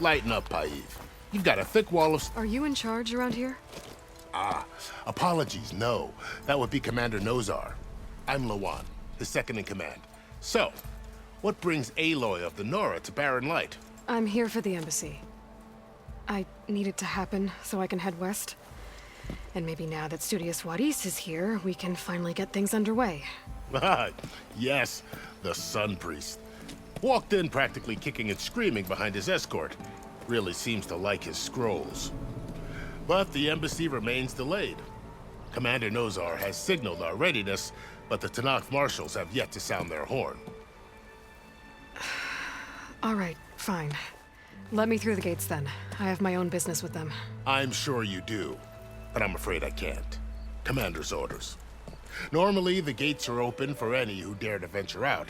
Lighten up, Paiv. You've got a thick wall of... Are you in charge around here? Apologies, no. That would be Commander Nozar. I'm Lawan, his second in command. So, what brings Aloy of the Nora to Barren Light? I'm here for the embassy. I need it to happen so I can head west. And maybe now that Studious Wadis is here, we can finally get things underway. Yes, the Sun Priest. Walked in practically kicking and screaming behind his escort. Really seems to like his scrolls. But the embassy remains delayed. Commander Nozar has signaled our readiness, but the Tenakth marshals have yet to sound their horn. All right, fine. Let me through the gates then. I have my own business with them. I'm sure you do, but I'm afraid I can't. Commander's orders. Normally, the gates are open for any who dare to venture out.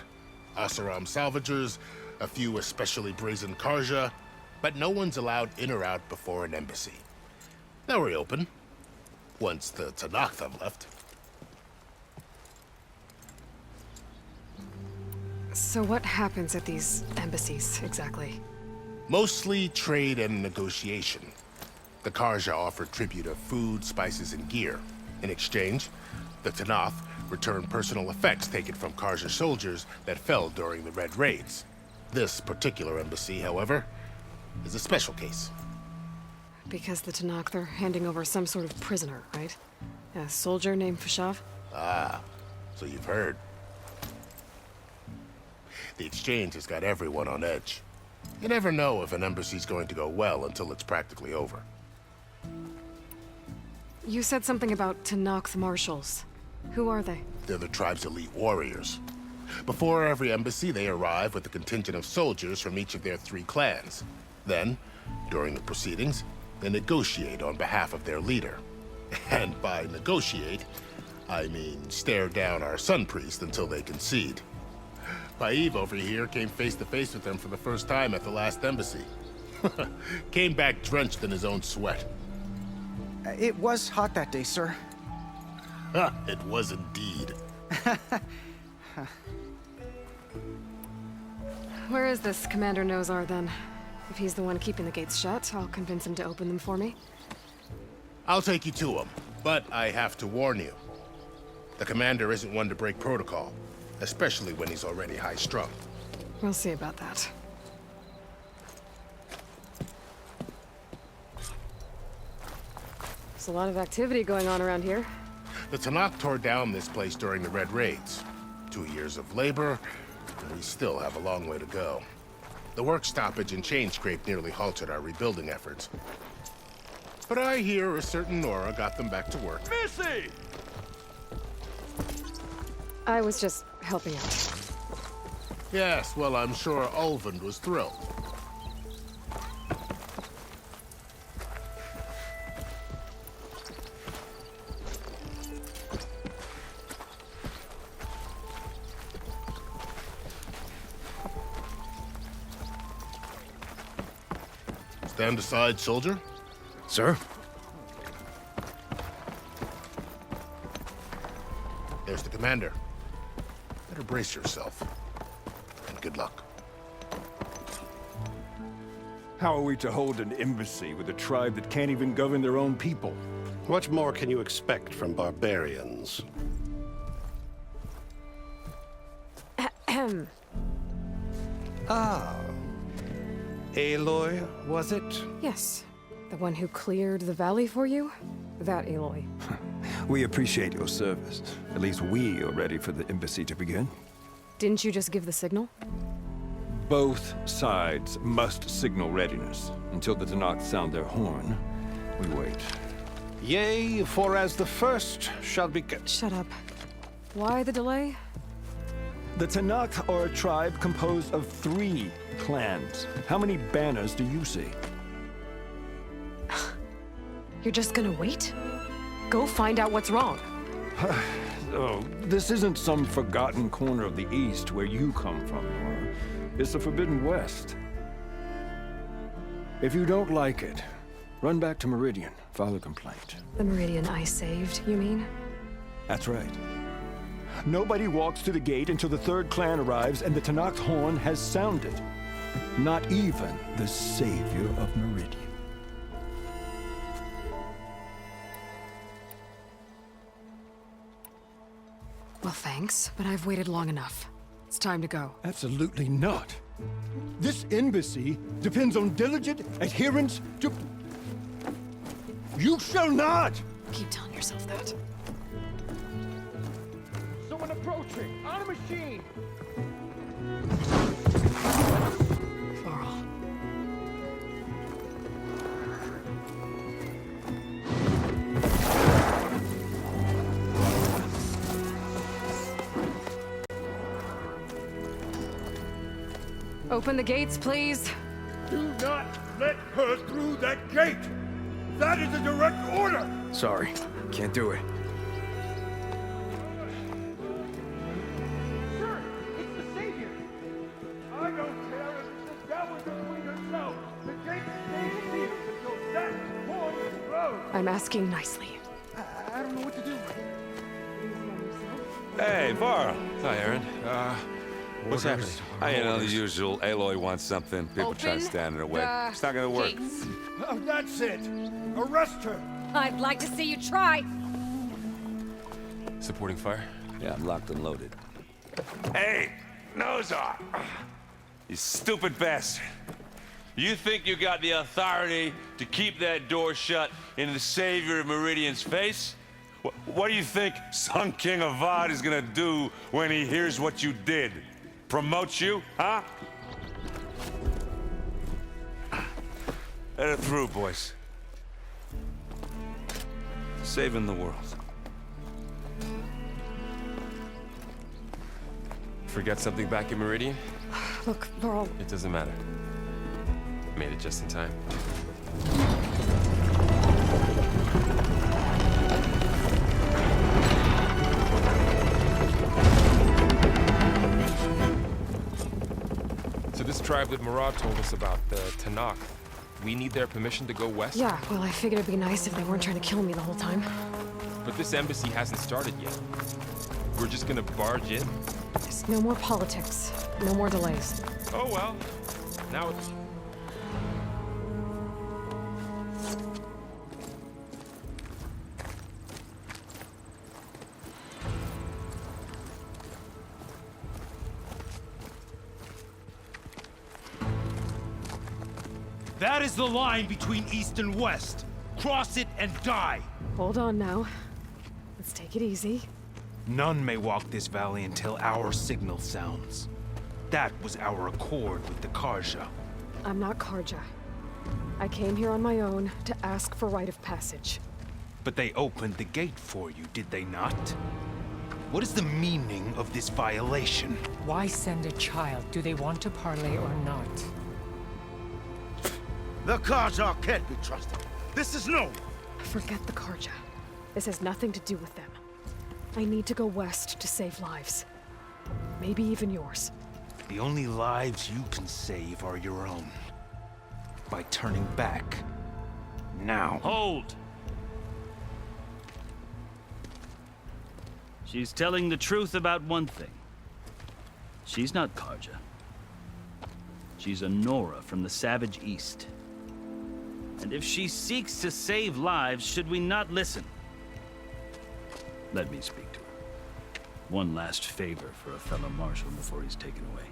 Asaram salvagers, a few especially brazen Karja, but no one's allowed in or out before an embassy. They'll reopen, once the Tenakth have left. So what happens at these embassies, exactly? Mostly trade and negotiation. The Karja offer tribute of food, spices, and gear. In exchange, the Tenakth return personal effects taken from Karja soldiers that fell during the Red Raids. This particular embassy, however, is a special case. Because the Tenakth are handing over some sort of prisoner, right? A soldier named Fashav? Ah, so you've heard. The exchange has got everyone on edge. You never know if an embassy's going to go well until it's practically over. You said something about Tenakth marshals. Who are they? They're the tribe's elite warriors. Before every embassy, they arrive with a contingent of soldiers from each of their 3 clans. Then, during the proceedings, they negotiate on behalf of their leader. And by negotiate, I mean stare down our Sun Priest until they concede. Paiv over here came face to face with them for the first time at the last embassy. Came back drenched in his own sweat. It was hot that day, sir. It was indeed. Where is this Commander Nozar, then? If he's the one keeping the gates shut, I'll convince him to open them for me. I'll take you to him, but I have to warn you. The commander isn't one to break protocol, especially when he's already high-strung. We'll see about that. There's a lot of activity going on around here. The Tenakth tore down this place during the Red Raids. 2 years of labor, and we still have a long way to go. The work stoppage and chain scrape nearly halted our rebuilding efforts. But I hear a certain Nora got them back to work. Missy! I was just helping out. Yes, well, I'm sure Ulvund was thrilled. Stand aside, soldier. Sir? There's the commander. Better brace yourself. And good luck. How are we to hold an embassy with a tribe that can't even govern their own people? What more can you expect from barbarians? Ahem. Ah. Aloy, was it? Yes. The one who cleared the valley for you? That Aloy. We appreciate your service. At least we are ready for the embassy to begin. Didn't you just give the signal? Both sides must signal readiness. Until the Tenakth sound their horn, we wait. Yea, for as the first shall be... Shut up. Why the delay? The Tenakth are a tribe composed of 3 clans. How many banners do you see? You're just gonna wait? Go find out what's wrong. Oh, this isn't some forgotten corner of the East where you come from, Nora. It's the Forbidden West. If you don't like it, run back to Meridian, file a complaint. The Meridian I saved, you mean? That's right. Nobody walks to the gate until the 3rd clan arrives and the Tenakth horn has sounded. Not even the savior of Meridian. Well, thanks, but I've waited long enough. It's time to go. Absolutely not. This embassy depends on diligent adherence to... You shall not! Keep telling yourself that. Someone approaching! On a machine! Laurel. Open the gates, please. Do not let her through that gate! That is a direct order! Sorry, can't do it. Sir, it's the Savior! I don't care if it's the devil between yourselves! The gate stays sealed until that point is closed! I'm asking nicely. I don't know what to do. Hey, Varl. Hi, Aaron. What's happening? I know the usual. Aloy wants something. People try to stand in her way. It's not gonna work. Gates. Oh, that's it! Arrest her! I'd like to see you try. Supporting fire? Yeah, I'm locked and loaded. Hey, Nozar! You stupid bastard. You think you got the authority to keep that door shut in the Savior of Meridian's face? What do you think Sun King Avad is gonna do when he hears what you did? Promote you, huh? Let her through, boys. Saving the world. Forget something back in Meridian? Look, Laurel, It doesn't matter. Made it just in time. So this tribe that Murad told us about, the Tanakh, we need their permission to go west? yeah, well, I figured it'd be nice if they weren't trying to kill me the whole time. But this embassy hasn't started yet. We're just gonna barge in? Just no more politics. No more delays. Oh well. Now it's... That is the line between East and West. Cross it and die. Hold on now. Let's take it easy. None may walk this valley until our signal sounds. That was our accord with the Karja. I'm not Karja. I came here on my own to ask for rite of passage. But they opened the gate for you, did they not? What is the meaning of this violation? Why send a child? Do they want to parley or not? The Karja can't be trusted. This is known. Forget the Karja. This has nothing to do with them. I need to go west to save lives. Maybe even yours. The only lives you can save are your own. By turning back. Now. Hold! She's telling the truth about one thing. She's not Karja. She's a Nora from the Savage East. And if she seeks to save lives, should we not listen? Let me speak to her. One last favor for a fellow marshal before he's taken away.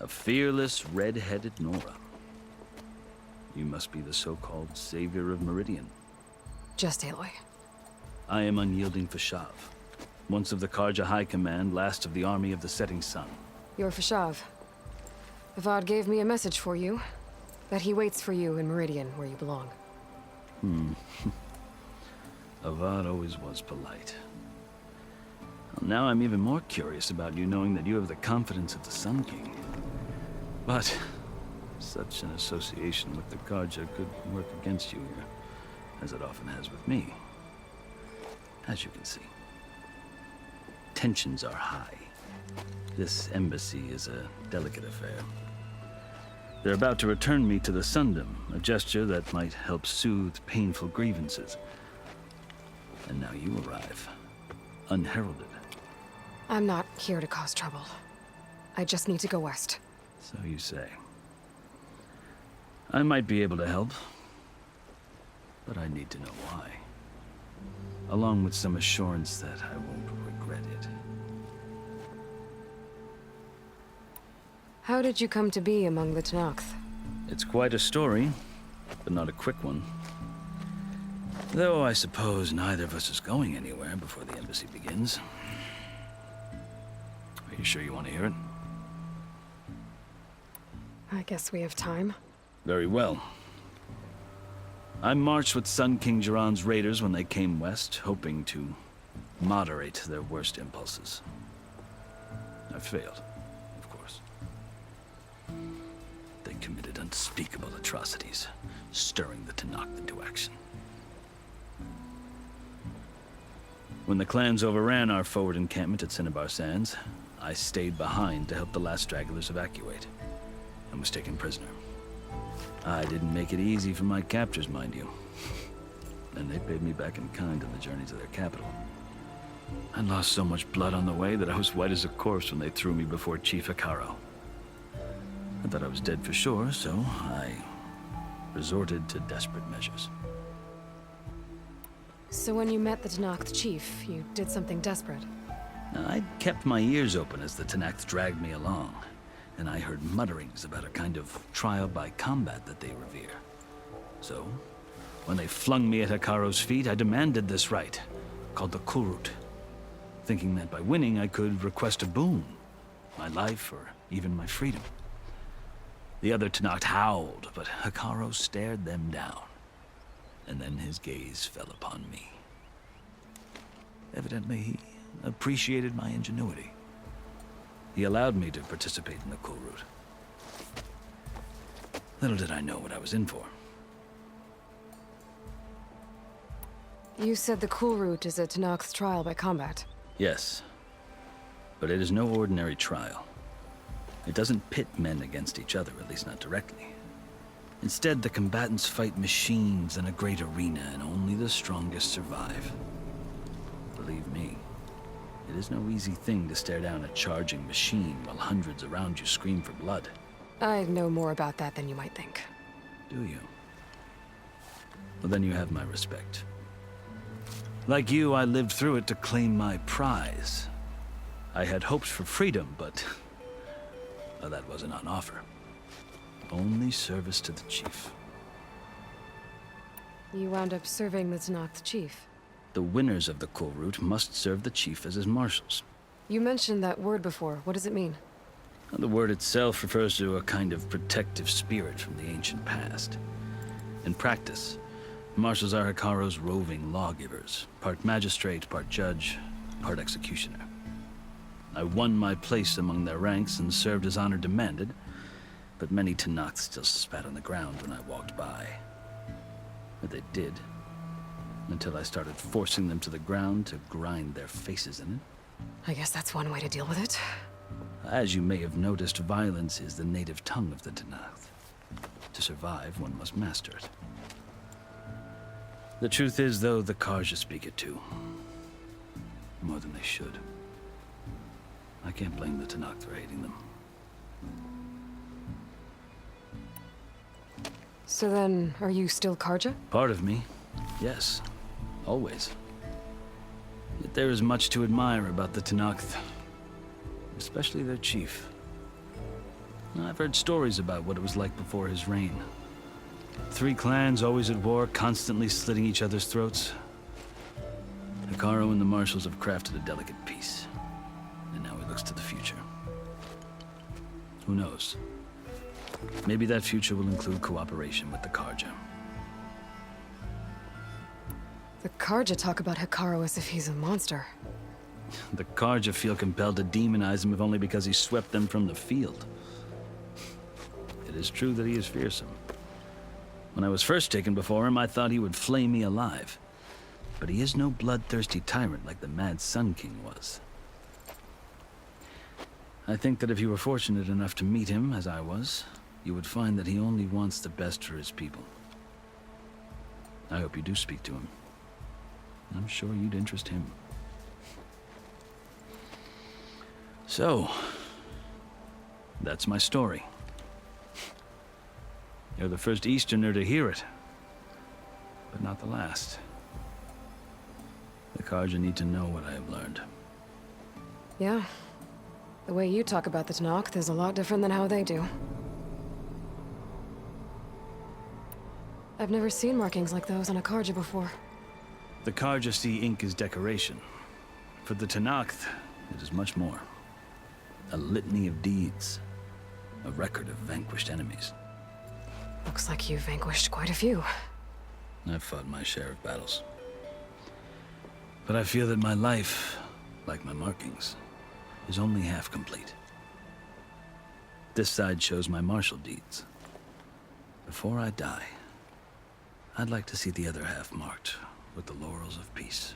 A fearless, red-headed Nora. You must be the so-called Savior of Meridian. Just Aloy. I am Unyielding Fashav, once of the Karja High Command, last of the army of the Setting Sun. You're Fashav. Avad gave me a message for you. That he waits for you in Meridian, where you belong. Avad always was polite. Well, now I'm even more curious about you knowing that you have the confidence of the Sun King. But such an association with the Karja could work against you here, as it often has with me. As you can see, tensions are high. This embassy is a delicate affair. They're about to return me to the Sundom, a gesture that might help soothe painful grievances. And now you arrive, unheralded. I'm not here to cause trouble. I just need to go west. So you say. I might be able to help, but I need to know why. Along with some assurance that I won't regret it. How did you come to be among the Tenakth? It's quite a story, but not a quick one. Though I suppose neither of us is going anywhere before the embassy begins. Are you sure you want to hear it? I guess we have time. Very well. I marched with Sun King Jiran's raiders when they came west, hoping to moderate their worst impulses. I failed, of course. They committed unspeakable atrocities, stirring the Tenakth into action. When the clans overran our forward encampment at Cinnabar Sands, I stayed behind to help the last stragglers evacuate, and was taken prisoner. I didn't make it easy for my captors, mind you. And they paid me back in kind on the journey to their capital. I lost so much blood on the way that I was white as a corpse when they threw me before Chief Hekarro. I thought I was dead for sure, so I resorted to desperate measures. So when you met the Tenakth chief, you did something desperate? I'd kept my ears open as the Tenakth dragged me along, and I heard mutterings about a kind of trial by combat that they revere. So, when they flung me at Hekarro's feet, I demanded this rite, called the Kulrut, thinking that by winning I could request a boon, my life or even my freedom. The other Tenakth howled, but Hekarro stared them down, and then his gaze fell upon me. Evidently, he appreciated my ingenuity. He allowed me to participate in the Kulrut. Little did I know what I was in for. You said the Kulrut is a Tenakth trial by combat. Yes, but it is no ordinary trial. It doesn't pit men against each other, at least not directly. Instead, the combatants fight machines in a great arena, and only the strongest survive. Believe me, it is no easy thing to stare down a charging machine while hundreds around you scream for blood. I know more about that than you might think. Do you? Well, then you have my respect. Like you, I lived through it to claim my prize. I had hoped for freedom, but well, that wasn't on offer. Only service to the chief. You wound up serving the Tenakth chief. The winners of the Kulrut must serve the chief as his marshals. You mentioned that word before. What does it mean? The word itself refers to a kind of protective spirit from the ancient past. In practice, marshals are Hekarro's roving lawgivers, part magistrate, part judge, part executioner. I won my place among their ranks and served as honor demanded, but many Tenakth still spat on the ground when I walked by. But they did, until I started forcing them to the ground to grind their faces in it. I guess that's one way to deal with it. As you may have noticed, violence is the native tongue of the Tenakth. To survive, one must master it. The truth is, though, the Carja speak it too. More than they should. I can't blame the Tenakth for hating them. So then, are you still Carja? Part of me, yes. Always. Yet there is much to admire about the Tenakth. Especially their chief. I've heard stories about what it was like before his reign. 3 clans always at war, constantly slitting each other's throats. Hekarro and the marshals have crafted a delicate peace. And now he looks to the future. Who knows? Maybe that future will include cooperation with the Carja. The Carja talk about Hekarro as if he's a monster. The Carja feel compelled to demonize him if only because he swept them from the field. It is true that he is fearsome. When I was first taken before him, I thought he would flay me alive. But he is no bloodthirsty tyrant like the Mad Sun King was. I think that if you were fortunate enough to meet him, as I was, you would find that he only wants the best for his people. I hope you do speak to him. I'm sure you'd interest him. So, that's my story. You're the first Easterner to hear it, but not the last. The Carja need to know what I have learned. Yeah. The way you talk about the Tenakth is a lot different than how they do. I've never seen markings like those on a Carja before. The Carja see ink as decoration. For the Tenakth, it is much more. A litany of deeds. A record of vanquished enemies. Looks like you've vanquished quite a few. I've fought my share of battles. But I feel that my life, like my markings, is only half complete. This side shows my martial deeds. Before I die, I'd like to see the other half marked with the laurels of peace.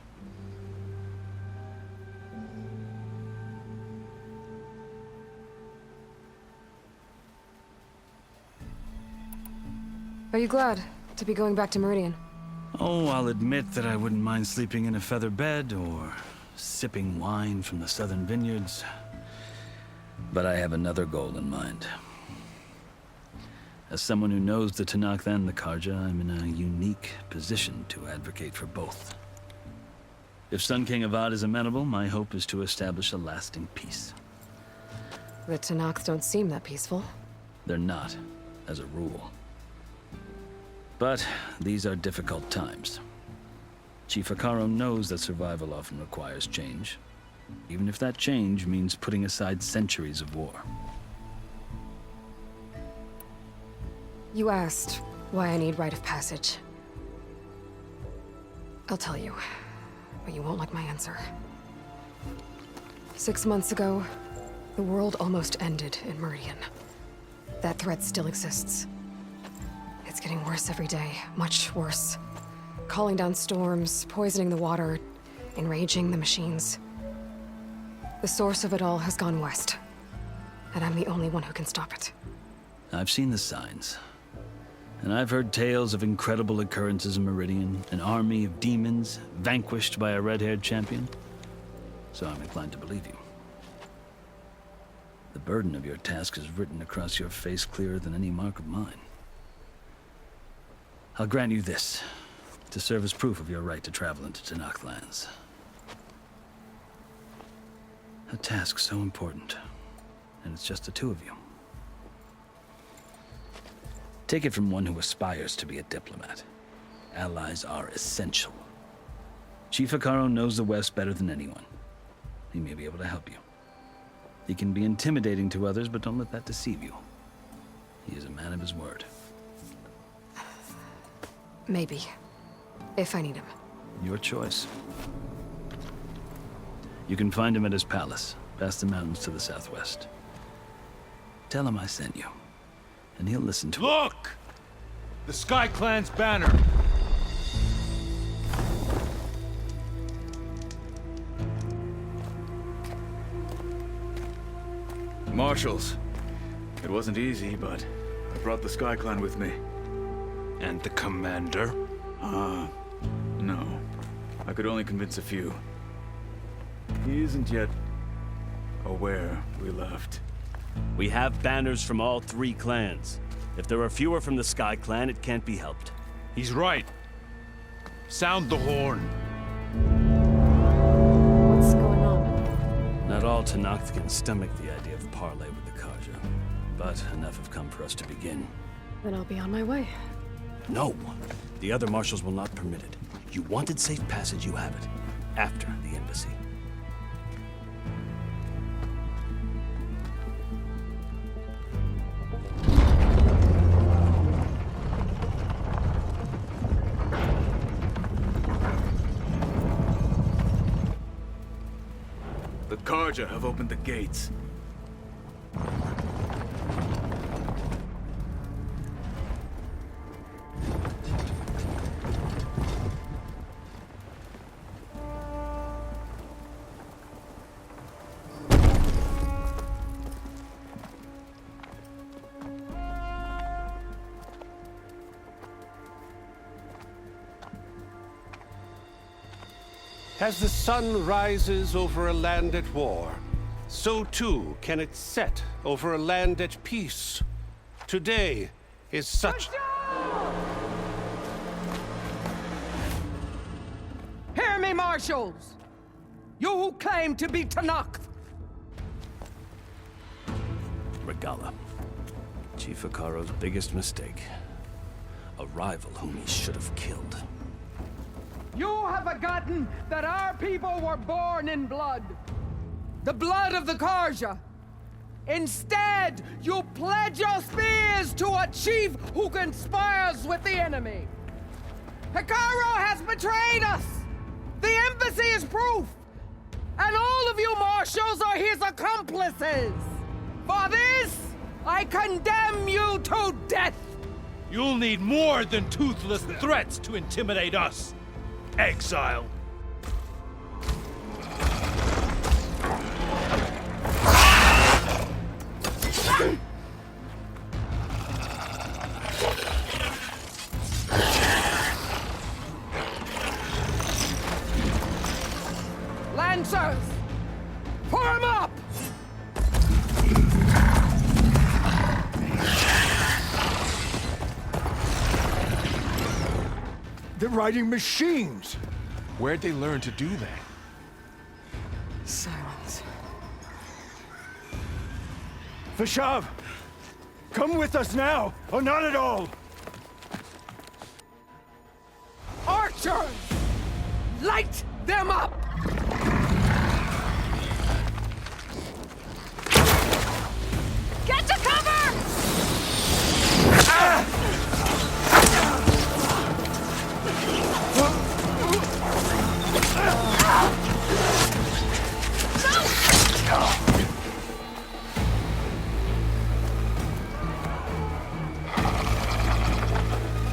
Are you glad to be going back to Meridian? Oh, I'll admit that I wouldn't mind sleeping in a feather bed or sipping wine from the southern vineyards. But I have another goal in mind. As someone who knows the Tenakth and the Carja, I'm in a unique position to advocate for both. If Sun King Avad is amenable, my hope is to establish a lasting peace. The Tenakth don't seem that peaceful. They're not, as a rule. But these are difficult times. Chief Hekarro knows that survival often requires change, even if that change means putting aside centuries of war. You asked why I need rite of passage. I'll tell you, but you won't like my answer. 6 months ago, the world almost ended in Meridian. That threat still exists. It's getting worse every day, much worse. Calling down storms, poisoning the water, enraging the machines. The source of it all has gone west, and I'm the only one who can stop it. I've seen the signs. And I've heard tales of incredible occurrences in Meridian, an army of demons vanquished by a red-haired champion. So I'm inclined to believe you. The burden of your task is written across your face clearer than any mark of mine. I'll grant you this, to serve as proof of your right to travel into Tenakth lands. A task so important, and it's just the two of you. Take it from one who aspires to be a diplomat. Allies are essential. Chief Hekarro knows the West better than anyone. He may be able to help you. He can be intimidating to others, but don't let that deceive you. He is a man of his word. Maybe. If I need him. Your choice. You can find him at his palace, past the mountains to the southwest. Tell him I sent you, and he'll listen to it. Look! The Sky Clan's banner! Marshals. It wasn't easy, but I brought the Sky Clan with me. And the commander? No. I could only convince a few. He isn't yet aware we left. We have banners from all 3 clans. If there are fewer from the Sky Clan, it can't be helped. He's right. Sound the horn. What's going on? Not all Tenakth can stomach the idea of parley with the Carja, but enough have come for us to begin. Then I'll be on my way. No, the other marshals will not permit it. You wanted safe passage, you have it. After the embassy. The Carja have opened the gates. As the sun rises over a land at war, so too can it set over a land at peace. Today is such... Hear me, marshals! You who claim to be Tenakth! Regala. Chief Hikaro's biggest mistake. A rival whom he should have killed. You have forgotten that our people were born in blood. The blood of the Karja. Instead, you pledge your spears to a chief who conspires with the enemy. Hikaro has betrayed us! The embassy is proof! And all of you marshals are his accomplices! For this, I condemn you to death! You'll need more than toothless threats to intimidate us. Exile. Lancers! Form up! They're riding machines. Where'd they learn to do that? Silence. Vashav, come with us now, or not at all. Archers! Light them up! Get to cover!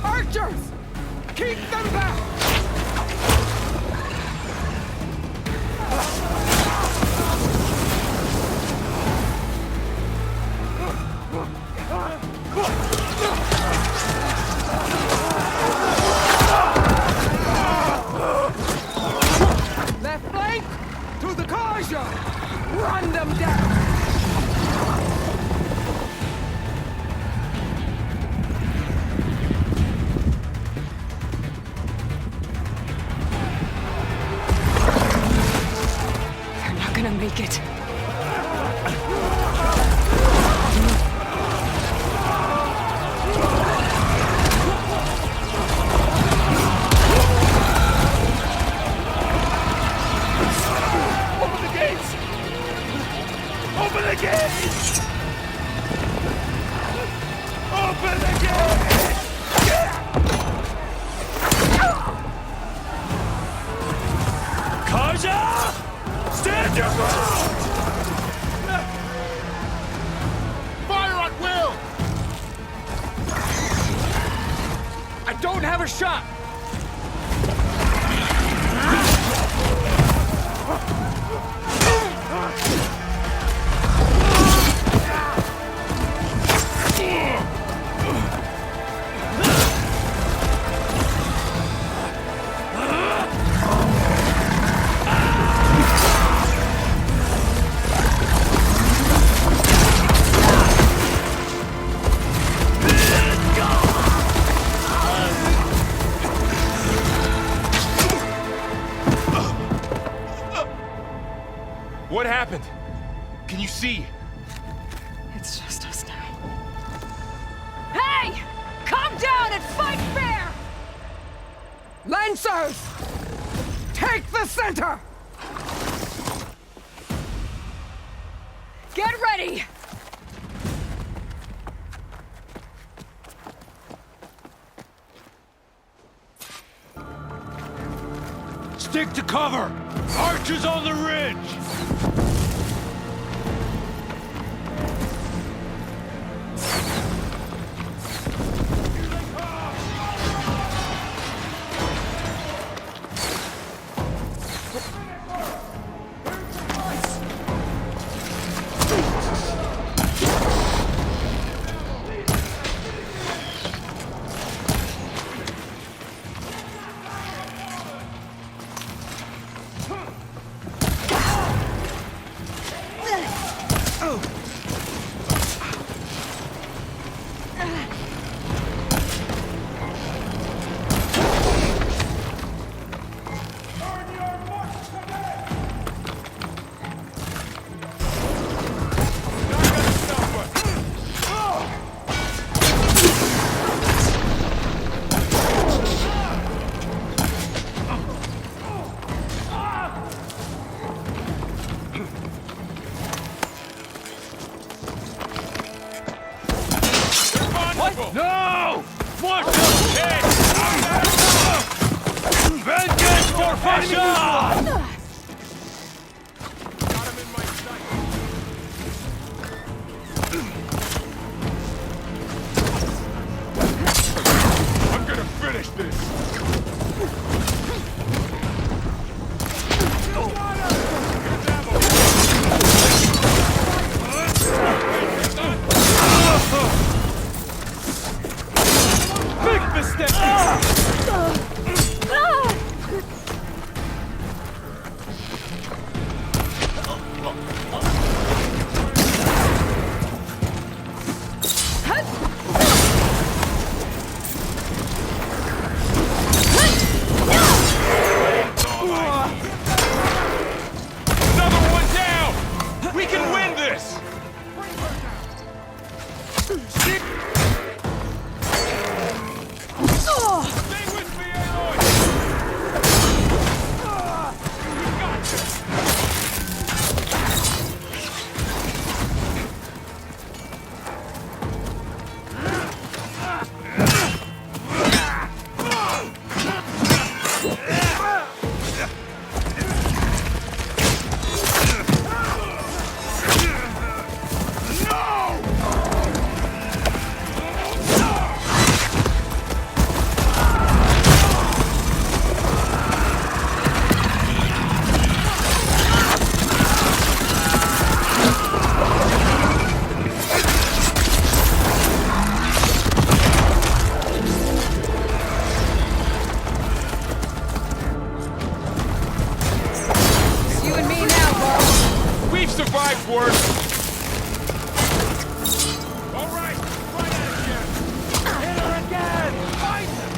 Archers! Keep them back! Left flank to the Karja! Run them down! They're not gonna make it. Open the gates! Open the gates! Open the gates! Karja! Stand your ground! Fire at will! I don't have a shot! What happened? Can you see? It's just us now. Hey! Calm down and fight fair! Lancers! Take the center! Get ready! Stick to cover! Archers on the ridge! evil! No! What the shit? Vengeance for Fasha! Got him in my sight. I'm gonna finish this! Big mistake! Another one down! We can win this! Stay with me, Aloy! We got this! It's you and me now, bro. We've survived worse! All right, try that again! Hit her again! Find them!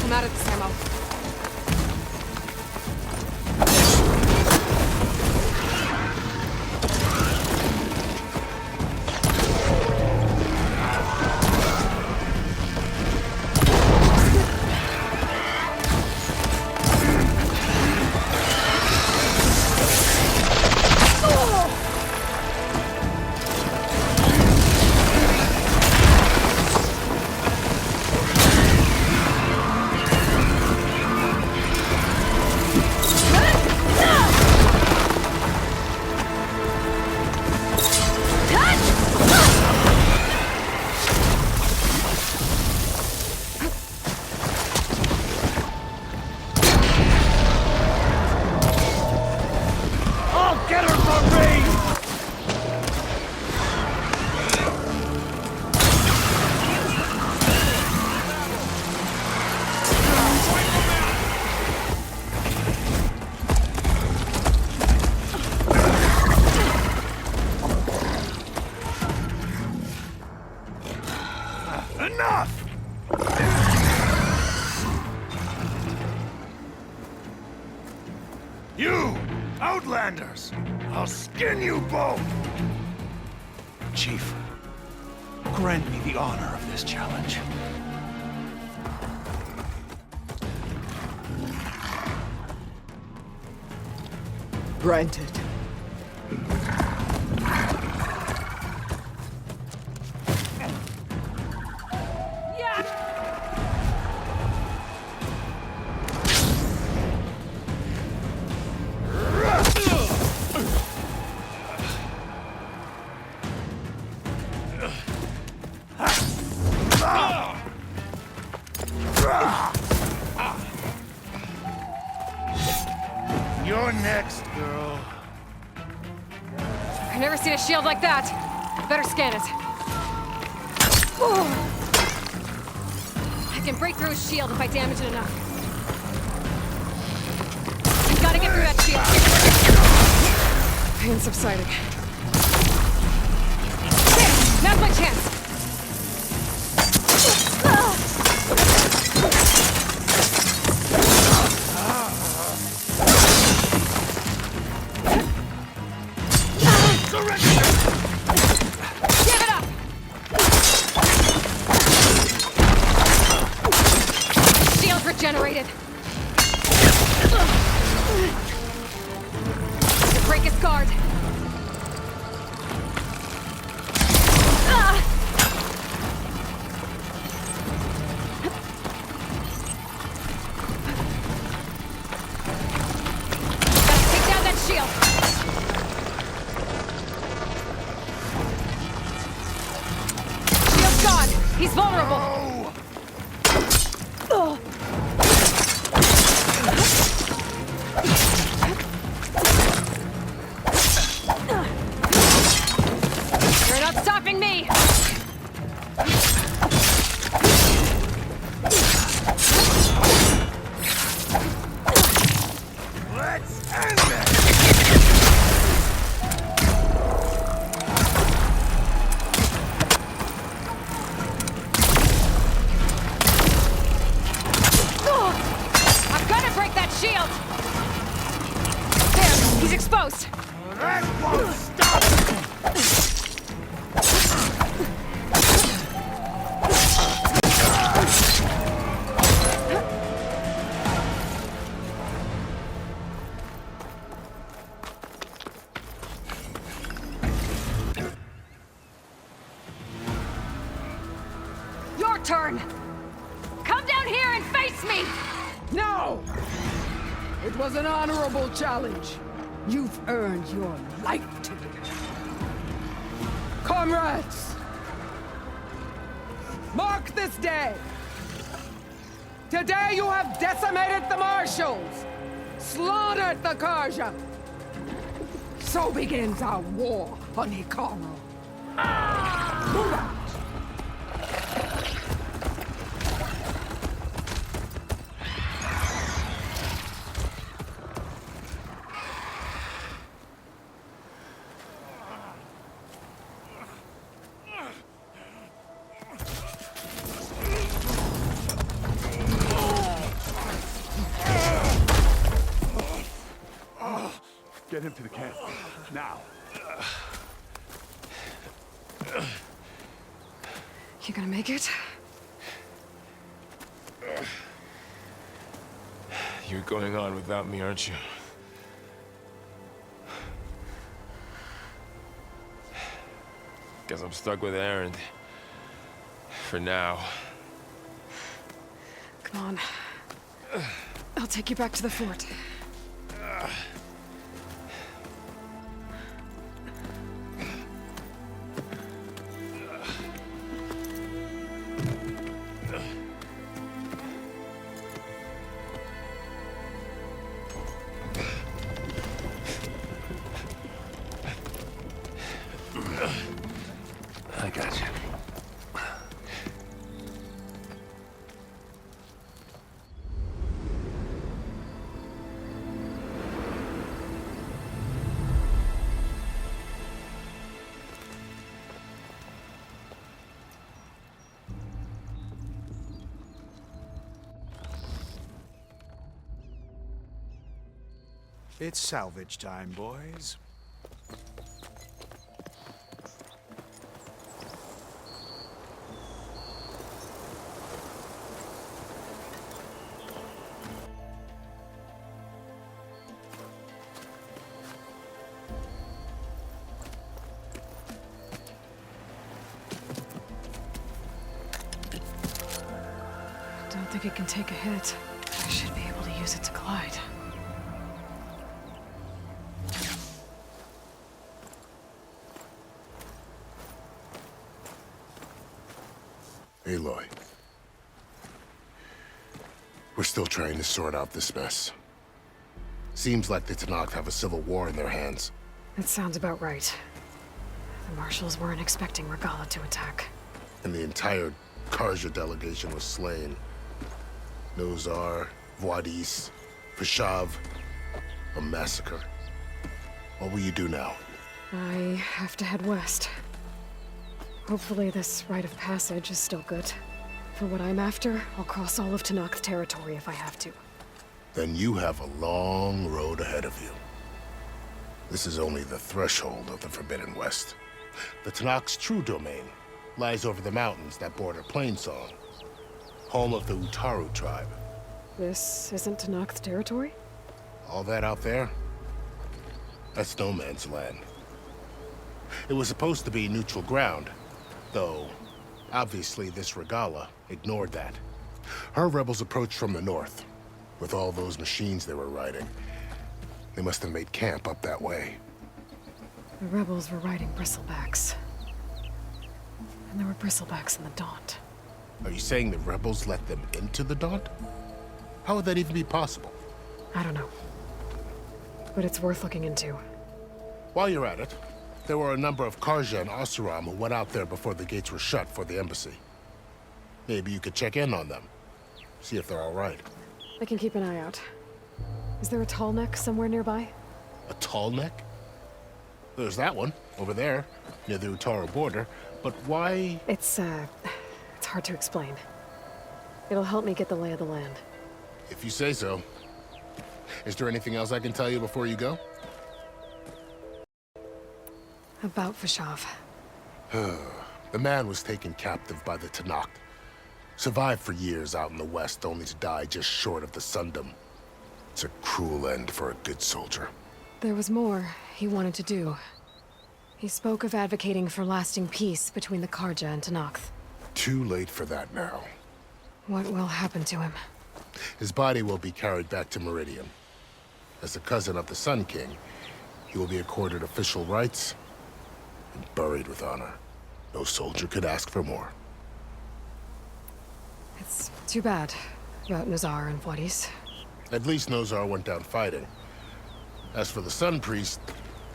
I'm out of this ammo. I'll get her from me! Enough! You! Outlanders! I'll skin you both! Chief, grant me the honor of this challenge. Granted. I've never seen a shield like that. Better scan it. I can break through his shield if I damage it enough. I've got to get through that shield. Pain subsiding. There! Now's my chance! Give it up! Shield regenerated. To break his guard. Gotta take down that shield. Shield's gone. He's vulnerable. You're not stopping me! Let's end this! I've got to break that shield! There, he's exposed! That won't stop! Your turn! Come down here and face me! No! It was an honorable challenge. You've earned your life today. Comrades! Mark this day! Today you have decimated the Marshals! Slaughtered the Karja! So begins our war on Hikaru. Move out! Get him to the camp. Now. You gonna make it? You're going on without me, aren't you? Guess I'm stuck with Aaron. For now. Come on. I'll take you back to the fort. I got you. It's salvage time, boys. Don't think it can take a hit. I should be able to use it to glide. Aloy. We're still trying to sort out this mess. Seems like the Tenakth have a civil war in their hands. That sounds about right. The marshals weren't expecting Regalla to attack. And the entire Karja delegation was slain. Nozar, Vuadis, Fashav. A massacre. What will you do now? I have to head west. Hopefully this rite of passage is still good. For what I'm after, I'll cross all of Tenakth territory if I have to. Then you have a long road ahead of you. This is only the threshold of the Forbidden West. The Tenakth's true domain lies over the mountains that border Plainsong, home of the Utaru tribe. This isn't Tenakth territory? All that out there? That's no man's land. It was supposed to be neutral ground, though obviously this Regalla ignored that. Her rebels approached from the north, with all those machines they were riding. They must have made camp up that way. The rebels were riding bristlebacks. And there were bristlebacks in the Daunt. Are you saying the rebels let them into the Daunt? How would that even be possible? I don't know. But it's worth looking into. While you're at it, there were a number of Karja and Oseram who went out there before the gates were shut for the embassy. Maybe you could check in on them. See if they're all right. I can keep an eye out. Is there a tall neck somewhere nearby? A tall neck? There's that one, over there, near the Utaru border. But why? It's hard to explain. It'll help me get the lay of the land. If you say so. Is there anything else I can tell you before you go? About Fashav. The man was taken captive by the Tenakth. Survived for years out in the west, only to die just short of the Sundom. It's a cruel end for a good soldier. There was more he wanted to do. He spoke of advocating for lasting peace between the Karja and Tenakth. Too late for that now. What will happen to him? His body will be carried back to Meridian. As a cousin of the Sun King, he will be accorded official rights and buried with honor. No soldier could ask for more. It's too bad about Nozar and Vuadis. At least Nozar went down fighting. As for the Sun Priest,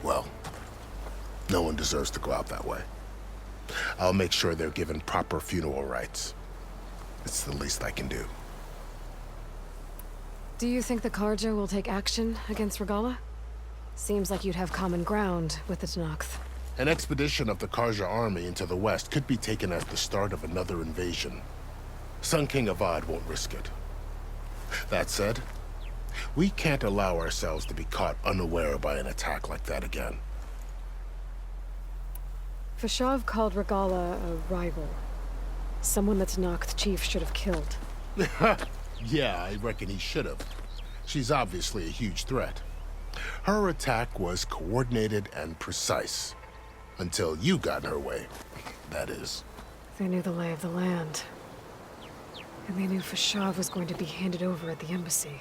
well, no one deserves to go out that way. I'll make sure they're given proper funeral rites. It's the least I can do. Do you think the Karja will take action against Regalla? Seems like you'd have common ground with the Tenakth. An expedition of the Karja army into the west could be taken as the start of another invasion. Sun King Avad won't risk it. That said, we can't allow ourselves to be caught unaware by an attack like that again. Fashav called Regalla a rival. Someone the Tenakth chief should have killed. Yeah, I reckon he should have. She's obviously a huge threat. Her attack was coordinated and precise. Until you got in her way, that is. They knew the lay of the land. And they knew Fashav was going to be handed over at the embassy.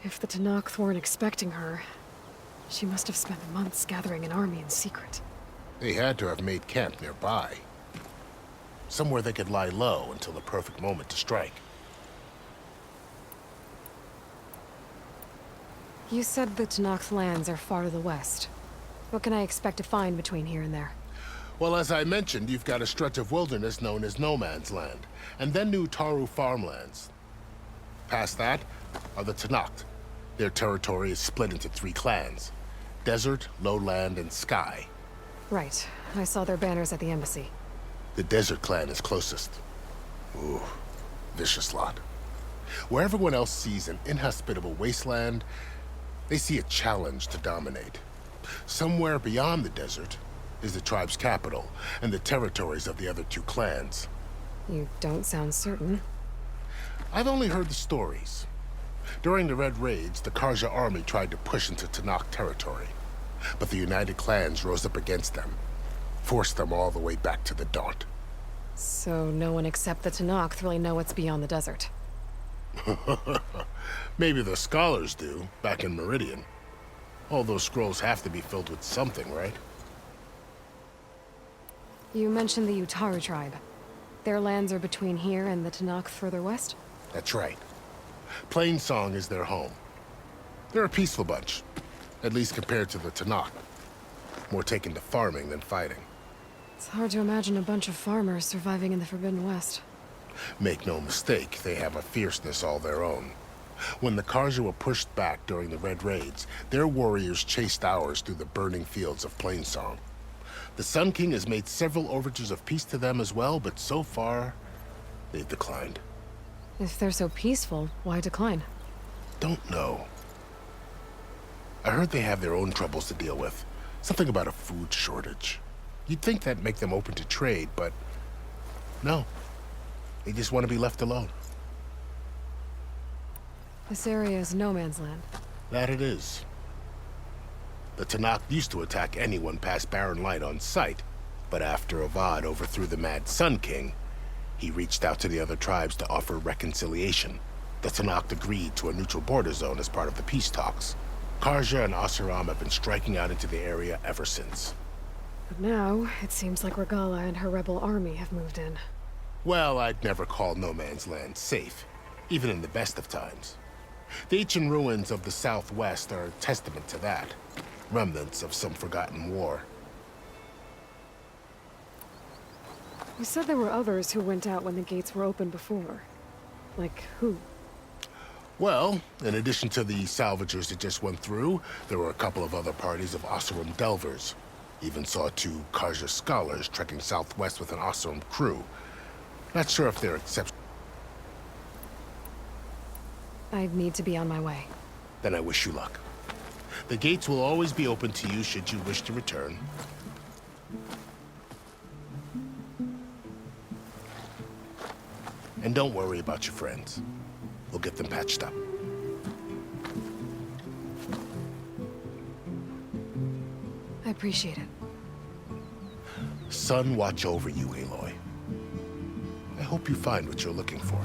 If the Tenakth weren't expecting her, she must have spent months gathering an army in secret. They had to have made camp nearby. Somewhere they could lie low until the perfect moment to strike. You said the Tenakth lands are far to the west. What can I expect to find between here and there? Well, as I mentioned, you've got a stretch of wilderness known as No Man's Land, and then New Utaru farmlands. Past that are the Tenakth. Their territory is split into 3 clans: Desert, Lowland, and Sky. Right. I saw their banners at the embassy. The Desert clan is closest. Ooh, vicious lot. Where everyone else sees an inhospitable wasteland, they see a challenge to dominate. Somewhere beyond the desert is the tribe's capital and the territories of the other 2 clans. You don't sound certain. I've only heard the stories. During the Red Raids, the Karja army tried to push into Tenakth territory, but the United Clans rose up against them, forced them all the way back to the Daunt. So no one except the Tenakth really know what's beyond the desert. Maybe the scholars do, back in Meridian. All those scrolls have to be filled with something, right? You mentioned the Utaru tribe. Their lands are between here and the Tenakth further west? That's right. Plainsong is their home. They're a peaceful bunch, at least compared to the Tenakth. More taken to farming than fighting. It's hard to imagine a bunch of farmers surviving in the Forbidden West. Make no mistake, they have a fierceness all their own. When the Carja were pushed back during the Red Raids, their warriors chased ours through the burning fields of Plainsong. The Sun King has made several overtures of peace to them as well, but so far, they've declined. If they're so peaceful, why decline? Don't know. I heard they have their own troubles to deal with. Something about a food shortage. You'd think that'd make them open to trade, but no. They just want to be left alone. This area is no man's land. That it is. The Tenakth used to attack anyone past Barren Light on sight, but after Avad overthrew the Mad Sun King, he reached out to the other tribes to offer reconciliation. The Tenakth agreed to a neutral border zone as part of the peace talks. Carja and Oseram have been striking out into the area ever since. But now, it seems like Regalla and her rebel army have moved in. Well, I'd never call no man's land safe, even in the best of times. The ancient ruins of the Southwest are a testament to that. Remnants of some forgotten war. You said there were others who went out when the gates were open before. Like who? Well, in addition to the salvagers that just went through, there were a couple of other parties of Oseram delvers. Even saw 2 Carja scholars trekking southwest with an Oseram crew. Not sure if they're exceptions. I need to be on my way. Then I wish you luck. The gates will always be open to you should you wish to return. And don't worry about your friends. We'll get them patched up. I appreciate it. Sun watch over you, Aloy. I hope you find what you're looking for.